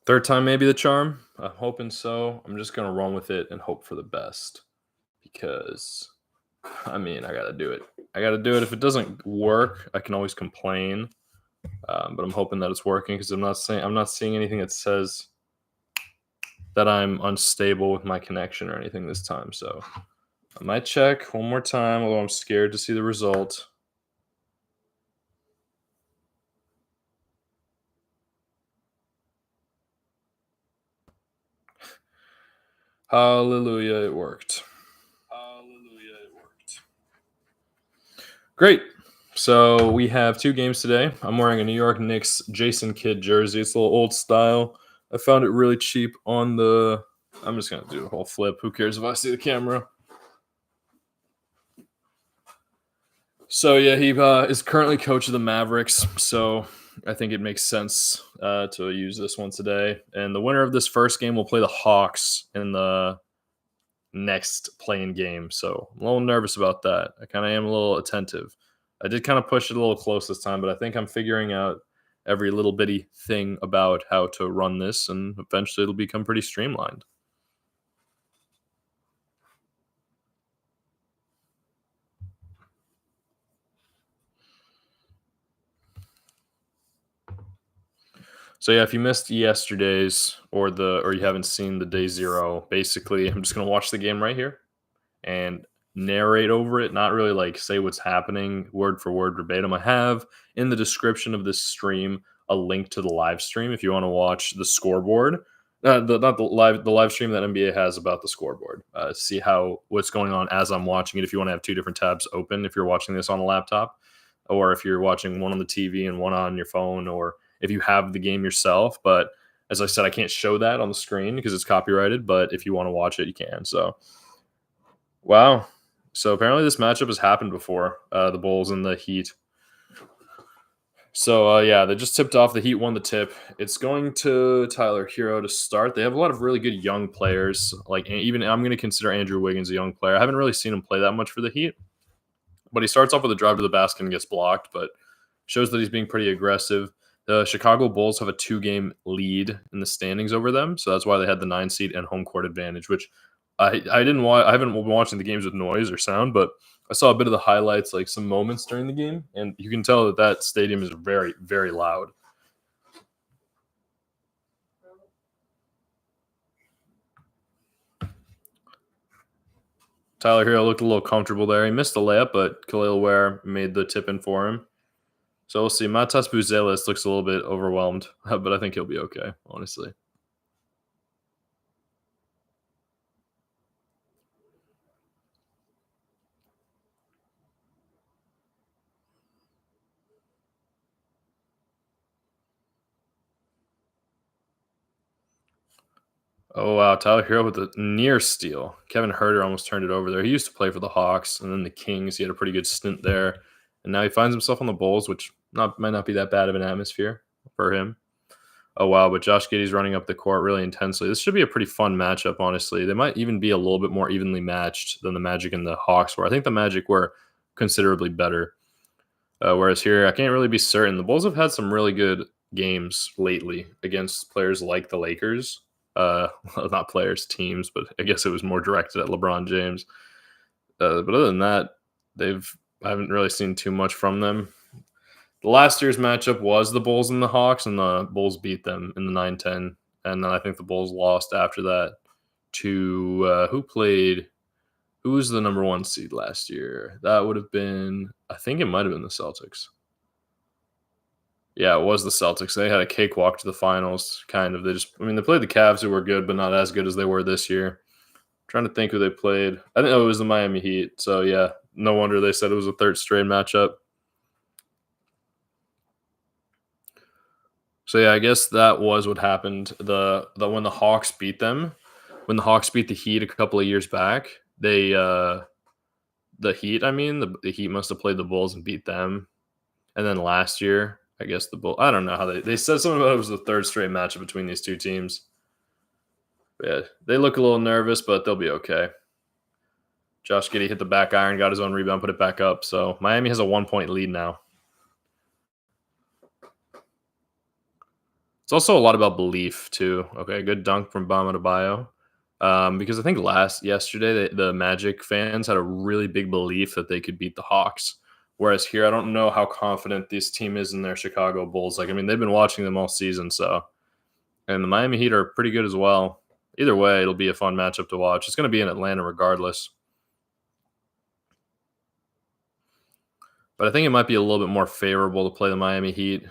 Third time maybe the charm. I'm hoping so. I'm just gonna run with it and hope for the best because I mean I gotta do it. I gotta do it. If it doesn't work, I can always complain. But I'm hoping that it's working because I'm not seeing anything that says that I'm unstable with my connection or anything this time. So I might check one more time, although I'm scared to see the result. Hallelujah, it worked. Great. So we have two games today. I'm wearing a New York Knicks Jason Kidd jersey. It's a little old style. I found it really cheap on the. I'm just gonna do a whole flip. Who cares if I see the camera? So yeah, he is currently coach of the Mavericks. So I think it makes sense to use this one today. And the winner of this first game will play the Hawks in the next playing game. So I'm a little nervous about that. I kind of am a little attentive. I did kind of push it a little close this time, but I think I'm figuring out every little bitty thing about how to run this, and eventually it'll become pretty streamlined. So yeah, if you missed yesterday's or you haven't seen the day zero, basically I'm just gonna watch the game right here and narrate over it, not really like say what's happening word for word verbatim. I have in the description of this stream a link to the live stream if you want to watch the scoreboard. Not the live stream that NBA has about the scoreboard. See how what's going on as I'm watching it. If you want to have two different tabs open, if you're watching this on a laptop, or if you're watching one on the TV and one on your phone, or if you have the game yourself. But as I said, I can't show that on the screen because it's copyrighted. But if you want to watch it, you can. So wow. So apparently this matchup has happened before, the Bulls and the Heat. So yeah, they just tipped off. The Heat won the tip. It's going to Tyler Hero to start. They have a lot of really good young players. Like even I'm going to consider Andrew Wiggins a young player. I haven't really seen him play that much for the Heat, but he starts off with a drive to the basket and gets blocked, but shows that he's being pretty aggressive. The Chicago Bulls have a 2-game lead in the standings over them, so that's why they had the 9 seed and home court advantage, which I didn't want. I haven't been watching the games with noise or sound, but I saw a bit of the highlights, like some moments during the game, and you can tell that that stadium is very, very loud. Tyler Hero looked a little comfortable there. He missed the layup, but Khalil Ware made the tip in for him. So we'll see. Matas Buzelis looks a little bit overwhelmed, but I think he'll be okay, honestly. Oh wow, Tyler Hero with a near steal. Kevin Herter almost turned it over there. He used to play for the Hawks and then the Kings. He had a pretty good stint there, and now he finds himself on the Bulls, which might not be that bad of an atmosphere for him. Oh wow, but Josh Giddey's running up the court really intensely. This should be a pretty fun matchup, honestly. They might even be a little bit more evenly matched than the Magic and the Hawks were. I think the Magic were considerably better. Whereas here, I can't really be certain. The Bulls have had some really good games lately against players like the Lakers. Not players, teams, but I guess it was more directed at LeBron James. But other than that, I haven't really seen too much from them. The last year's matchup was the Bulls and the Hawks, and the Bulls beat them in the 9-10. And then I think the Bulls lost after that to who played. Who was the number 1 seed last year? That would have been, I think it might have been the Celtics. Yeah, it was the Celtics. They had a cakewalk to the finals, kind of. They played the Cavs, who were good, but not as good as they were this year. I'm trying to think who they played. I didn't know it was the Miami Heat. So, yeah, no wonder they said it was a third straight matchup. So, yeah, I guess that was what happened. When the Hawks beat them, when the Hawks beat the Heat a couple of years back, the Heat, the Heat must have played the Bulls and beat them. And then last year, I guess the Bulls, I don't know how they said something about it was the third straight matchup between these two teams. But yeah, they look a little nervous, but they'll be okay. Josh Giddey hit the back iron, got his own rebound, put it back up. So Miami has a 1-point lead now. It's also a lot about belief too. Okay, good dunk from Bam Adebayo. Because I think yesterday the Magic fans had a really big belief that they could beat the Hawks. Whereas here, I don't know how confident this team is in their Chicago Bulls. Like, I mean, they've been watching them all season, so and the Miami Heat are pretty good as well. Either way, it'll be a fun matchup to watch. It's going to be in Atlanta regardless. But I think it might be a little bit more favorable to play the Miami Heat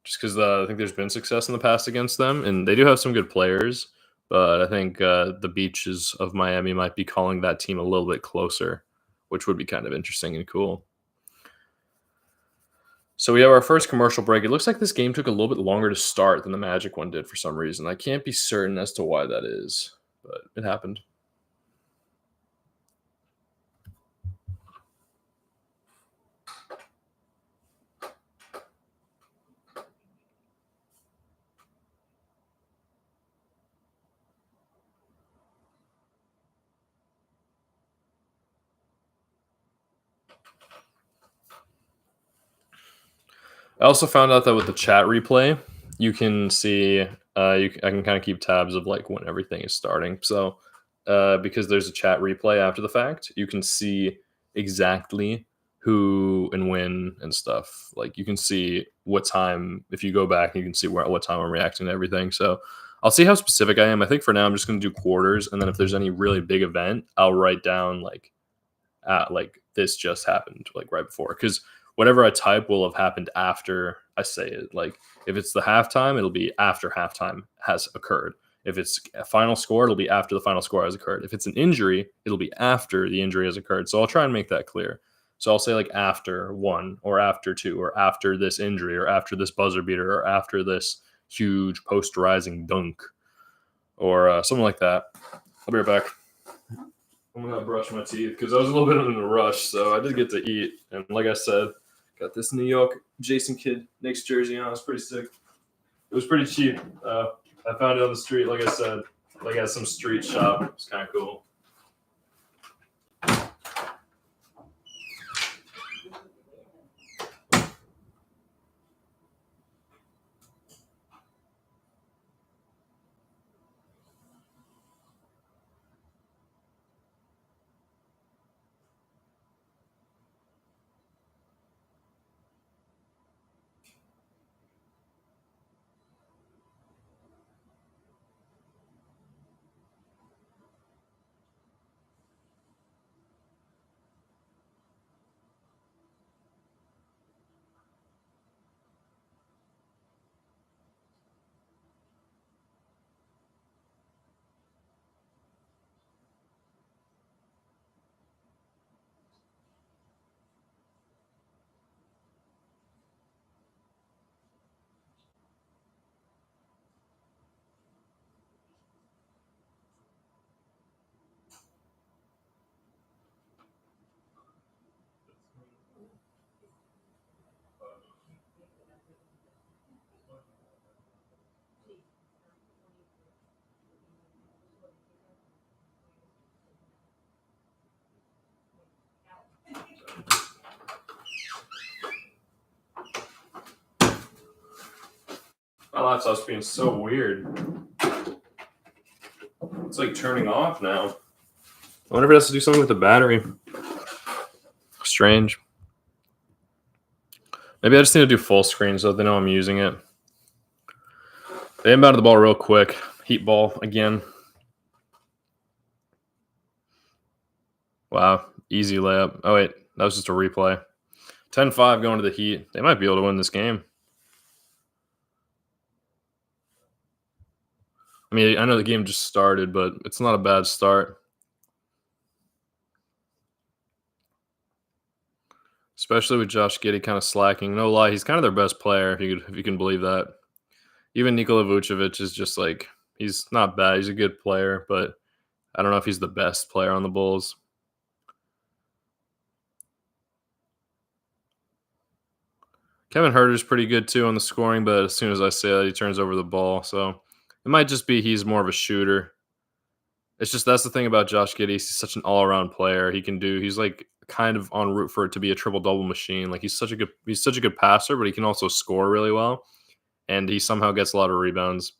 just because I think there's been success in the past against them, and they do have some good players. But I think the beaches of Miami might be calling that team a little bit closer, which would be kind of interesting and cool. So we have our first commercial break. It looks like this game took a little bit longer to start than the Magic one did for some reason. I can't be certain as to why that is, but it happened. I also found out that with the chat replay, you can see I can kind of keep tabs of like when everything is starting. So because there's a chat replay after the fact, you can see exactly who and when and stuff. Like you can see what time if you go back, you can see what time I'm reacting to everything. So I'll see how specific I am. I think for now I'm just going to do quarters, and then if there's any really big event, I'll write down like this just happened like right before because whatever I type will have happened after I say it. Like if it's the halftime, it'll be after halftime has occurred. If it's a final score, it'll be after the final score has occurred. If it's an injury, it'll be after the injury has occurred. So I'll try and make that clear. So I'll say like after one or after two or after this injury or after this buzzer beater or after this huge posterizing dunk or something like that. I'll be right back. I'm gonna brush my teeth because I was a little bit in a rush, so I did get to eat. And like I said, got this New York Jason Kidd Knicks jersey on. It's pretty sick. It was pretty cheap. I found it on the street, like I said, like at some street shop. It's kind of cool. My laptop's being so weird. It's like turning off now. I wonder if it has to do something with the battery. Strange. Maybe I just need to do full screen so they know I'm using it. They inbounded the ball real quick. Heat ball again. Wow. Easy layup. Oh, wait. That was just a replay. 10-5 going to the Heat. They might be able to win this game. I mean, I know the game just started, but it's not a bad start. Especially with Josh Giddey kind of slacking. No lie, he's kind of their best player, if you can believe that. Even Nikola Vucevic is just like, he's not bad. He's a good player, but I don't know if he's the best player on the Bulls. Kevin Huerter's pretty good too on the scoring, but as soon as I say that, he turns over the ball. So it might just be he's more of a shooter. It's just that's the thing about Josh Giddey. He's such an all-around player. He's like kind of en route for it to be a triple-double machine. Like he's such a good passer, but he can also score really well. and he somehow gets a lot of rebounds.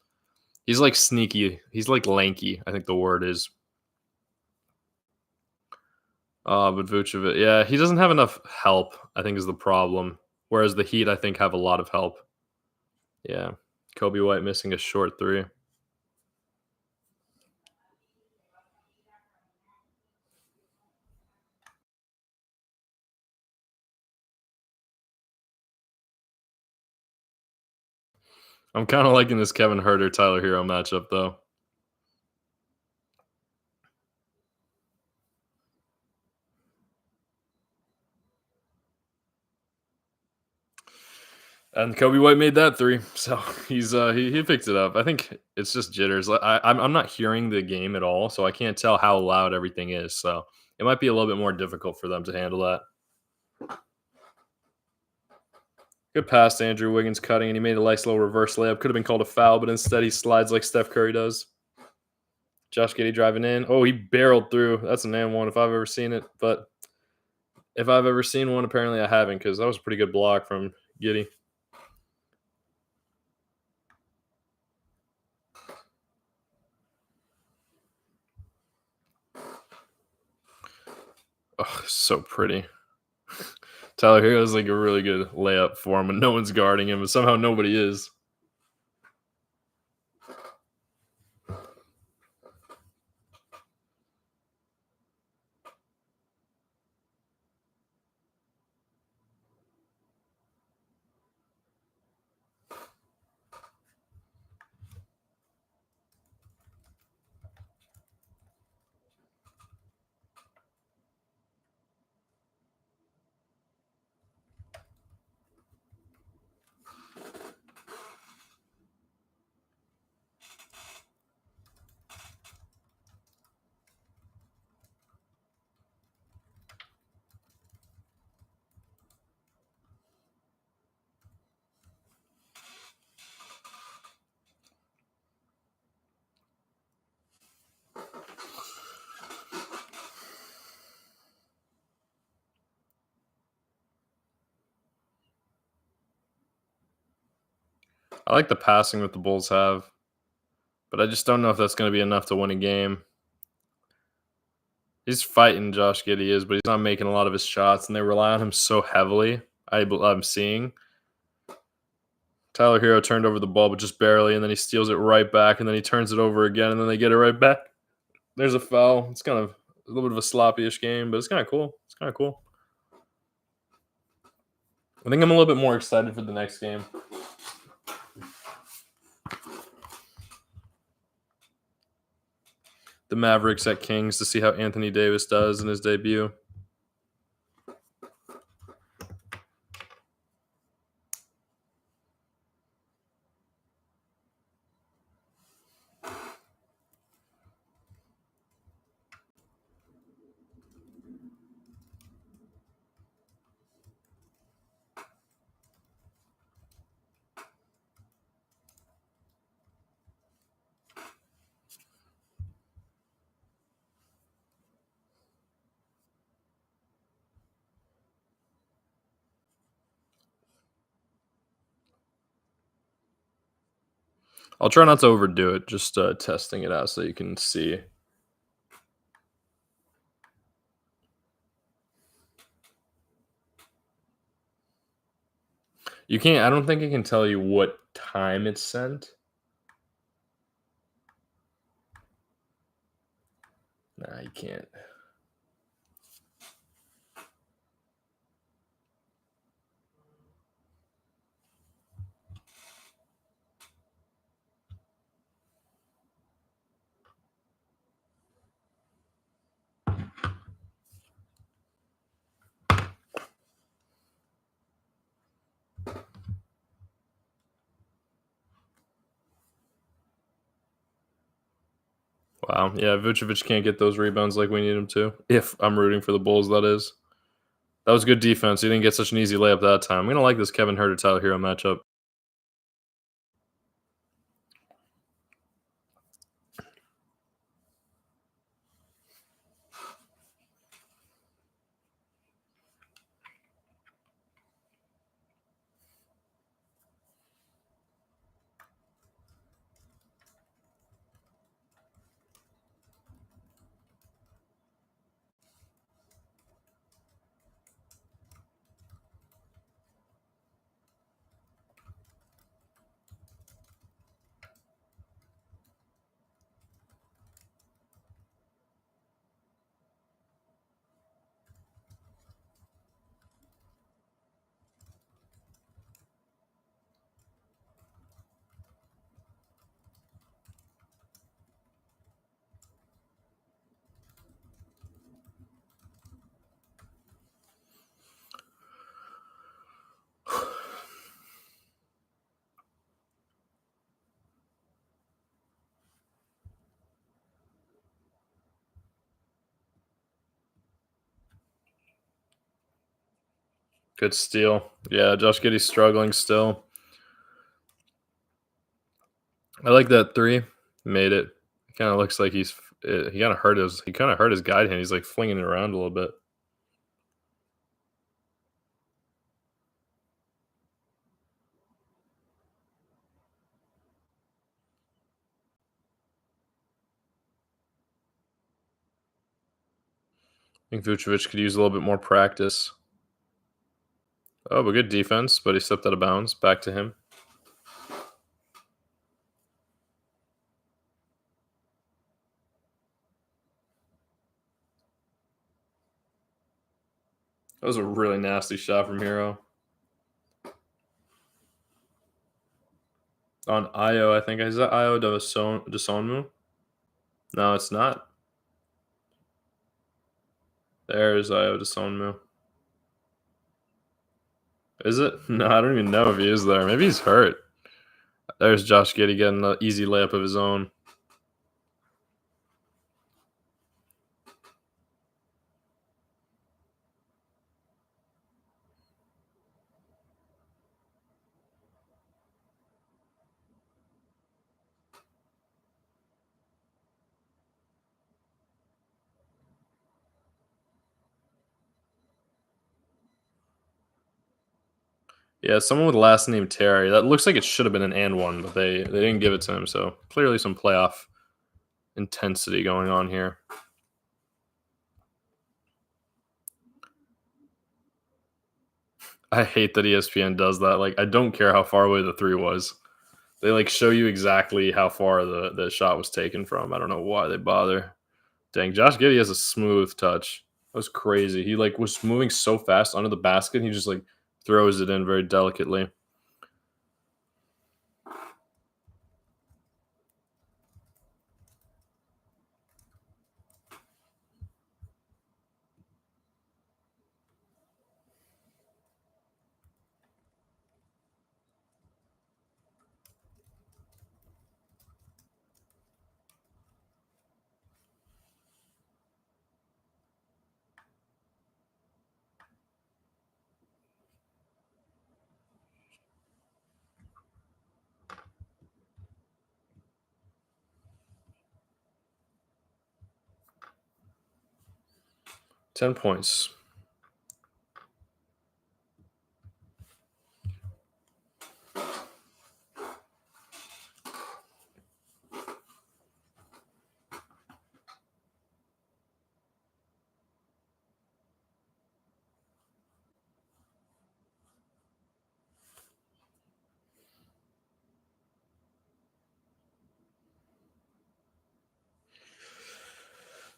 He's like sneaky. He's like lanky, I think the word is. But Vucevic, yeah, he doesn't have enough help, I think is the problem. Whereas the Heat, I think, have a lot of help. Yeah. Kobe White missing a short three. I'm kind of liking this Kevin Huerter Tyler Hero matchup though. And Kobe White made that three, so he picked it up. I think it's just jitters. I'm not hearing the game at all, so I can't tell how loud everything is. So it might be a little bit more difficult for them to handle that. Good pass to Andrew Wiggins cutting, and he made a nice little reverse layup. Could have been called a foul, but instead he slides like Steph Curry does. Josh Giddey driving in. Oh, he barreled through. That's an and one if I've ever seen it. But if I've ever seen one, apparently I haven't, because that was a pretty good block from Giddey. Oh, so pretty. Tyler Hero's like a really good layup for him, and no one's guarding him, but somehow nobody is. I like the passing that the Bulls have, but I just don't know if that's going to be enough to win a game. He's fighting, Josh Giddey is, but he's not making a lot of his shots, and they rely on him so heavily. I'm seeing. Tyler Hero turned over the ball, but just barely, and then he steals it right back, and then he turns it over again, and then they get it right back. There's a foul. It's kind of a little bit of a sloppy-ish game, but it's kind of cool. It's kind of cool. I think I'm a little bit more excited for the next game. The Mavericks at Kings to see how Anthony Davis does in his debut. I'll try not to overdo it, just testing it out so you can see. You can't. I don't think it can tell you what time it's sent. Nah, you can't. Wow. Yeah, Vucevic can't get those rebounds like we need him to. If I'm rooting for the Bulls, that is. That was good defense. He didn't get such an easy layup that time. I'm going to like this Kevin Huerter Tyler Hero matchup. Good steal. Yeah, Josh Giddey's struggling still. I like that three. Made it. Kind of looks like he kind of hurt his guide hand. He's like flinging it around a little bit. I think Vucevic could use a little bit more practice. Oh, but good defense, but he stepped out of bounds. Back to him. That was a really nasty shot from Hero. On Io, I think. Is that Io Desonmu? No, it's not. There's Io Desonmu. Is it? No, I don't even know if he is there. Maybe he's hurt. There's Josh Giddey getting an easy layup of his own. Yeah, someone with the last name Terry. That looks like it should have been an and one, but they didn't give it to him. So clearly some playoff intensity going on here. I hate that ESPN does that. Like, I don't care how far away the three was. They like show you exactly how far the shot was taken from. I don't know why they bother. Dang, Josh Giddey has a smooth touch. That was crazy. He like was moving so fast under the basket. And he just like throws it in very delicately. $10.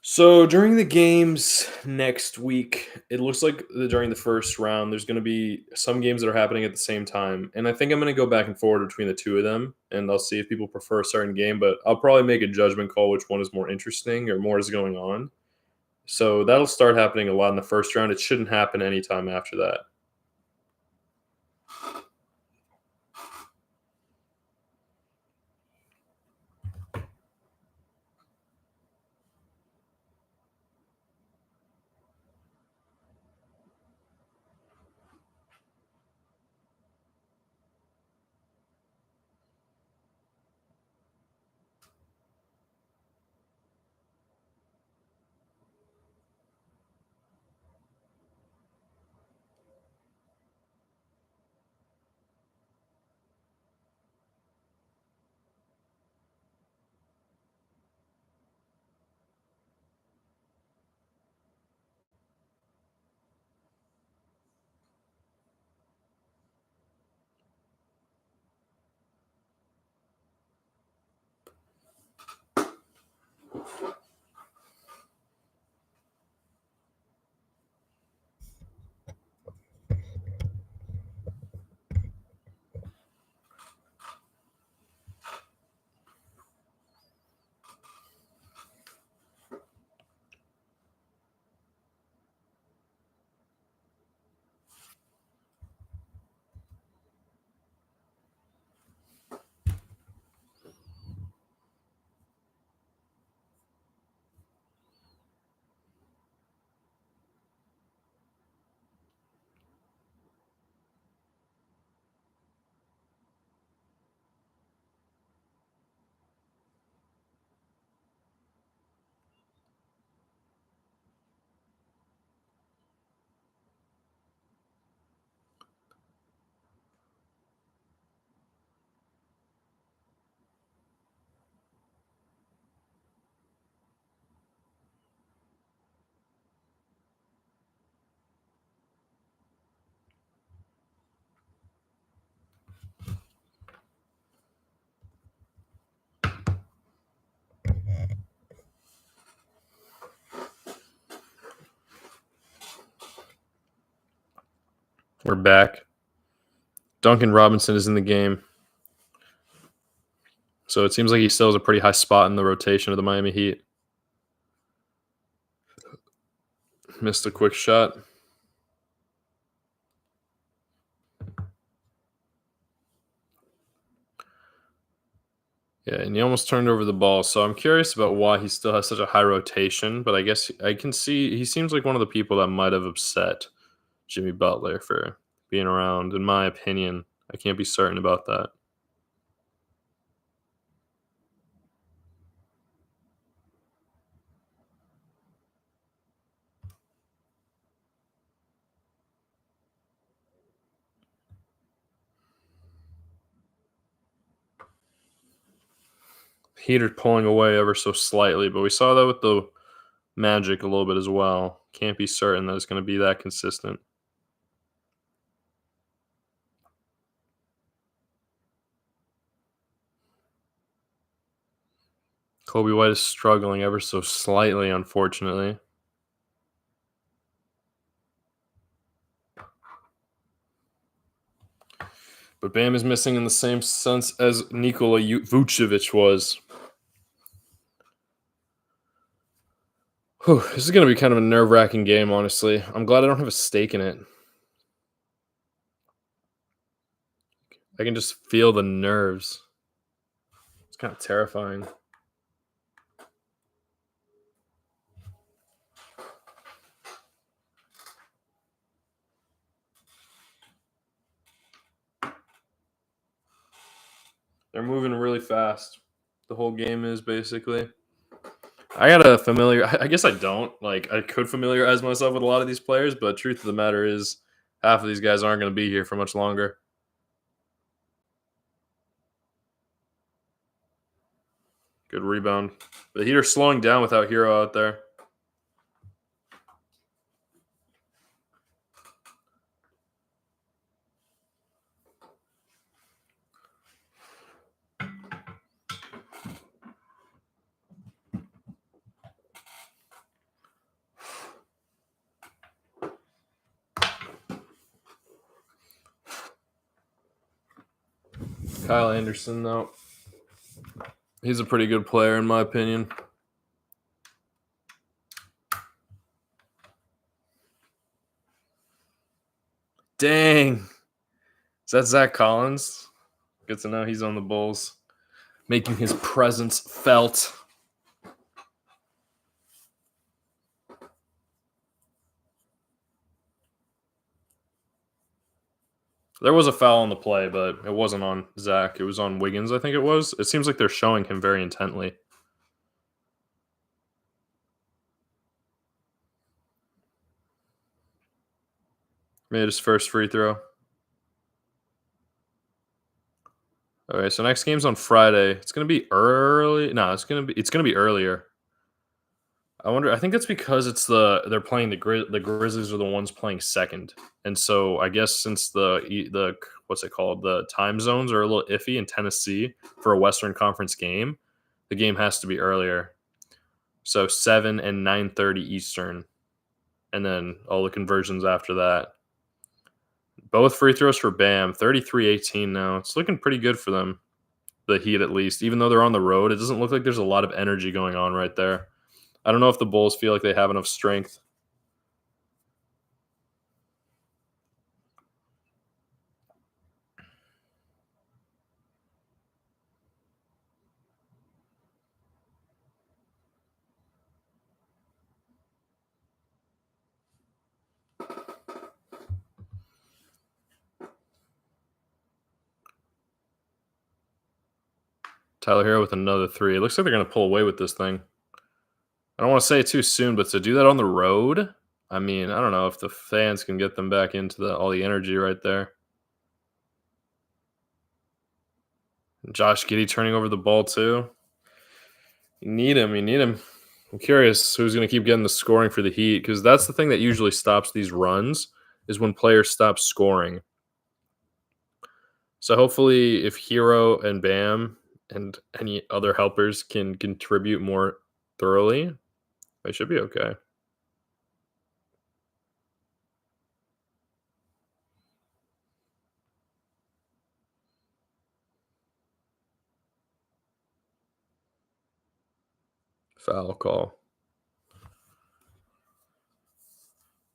So during the games next week, it looks like during the first round, there's going to be some games that are happening at the same time, and I think I'm going to go back and forward between the two of them, and I'll see if people prefer a certain game. But I'll probably make a judgment call which one is more interesting or more is going on. So that'll start happening a lot in the first round. It shouldn't happen anytime after that. We're back. Duncan Robinson is in the game. So it seems like he still has a pretty high spot in the rotation of the Miami Heat. Missed a quick shot. Yeah, and he almost turned over the ball. So I'm curious about why he still has such a high rotation. But I guess I can see he seems like one of the people that might have upset Jimmy Butler for being around, in my opinion. I can't be certain about that. Heat are pulling away ever so slightly, but we saw that with the Magic a little bit as well. Can't be certain that it's going to be that consistent. Kobe White is struggling ever so slightly, unfortunately. But Bam is missing in the same sense as Nikola Vucevic was. Whew, this is going to be kind of a nerve-wracking game, honestly. I'm glad I don't have a stake in it. I can just feel the nerves. It's kind of terrifying. They're moving really fast. The whole game is basically. I got a familiar. I guess I don't. Like, I could familiarize myself with a lot of these players, but truth of the matter is, half of these guys aren't going to be here for much longer. Good rebound. The Heat are slowing down without Hero out there. Kyle Anderson, though. He's a pretty good player, in my opinion. Dang. Is that Zach Collins? Good to know he's on the Bulls, making his presence felt. There was a foul on the play, but it wasn't on Zach. It was on Wiggins, I think it was. It seems like they're showing him very intently. Made his first free throw. Okay, so next game's on Friday. It's gonna be early. No, it's gonna be earlier. I wonder. I think that's because they're playing the Grizzlies are the ones playing second, and so I guess since the what's it called, the time zones are a little iffy in Tennessee for a Western Conference game, the game has to be earlier. So 7 and 9:30 Eastern, and then all the conversions after that. Both free throws for Bam, 33-18 now. It's looking pretty good for them, the Heat at least. Even though they're on the road, it doesn't look like there's a lot of energy going on right there. I don't know if the Bulls feel like they have enough strength. Tyler Hero with another three. It looks like they're going to pull away with this thing. I don't want to say it too soon, but to do that on the road, I mean, I don't know if the fans can get them back into all the energy right there. Josh Giddey turning over the ball too. You need him. You need him. I'm curious who's going to keep getting the scoring for the Heat, because that's the thing that usually stops these runs is when players stop scoring. So hopefully, if Hero and Bam and any other helpers can contribute more thoroughly, they should be okay. Foul call.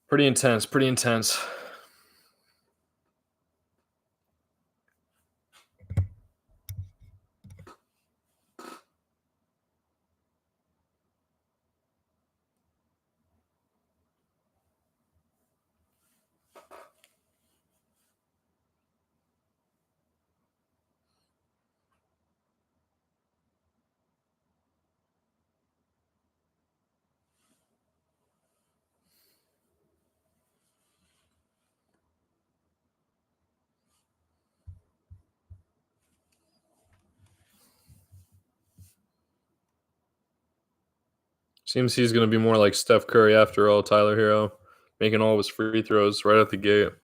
Pretty intense, pretty intense. Seems he's going to be more like Steph Curry after all, Tyler Hero, making all of his free throws right at the gate.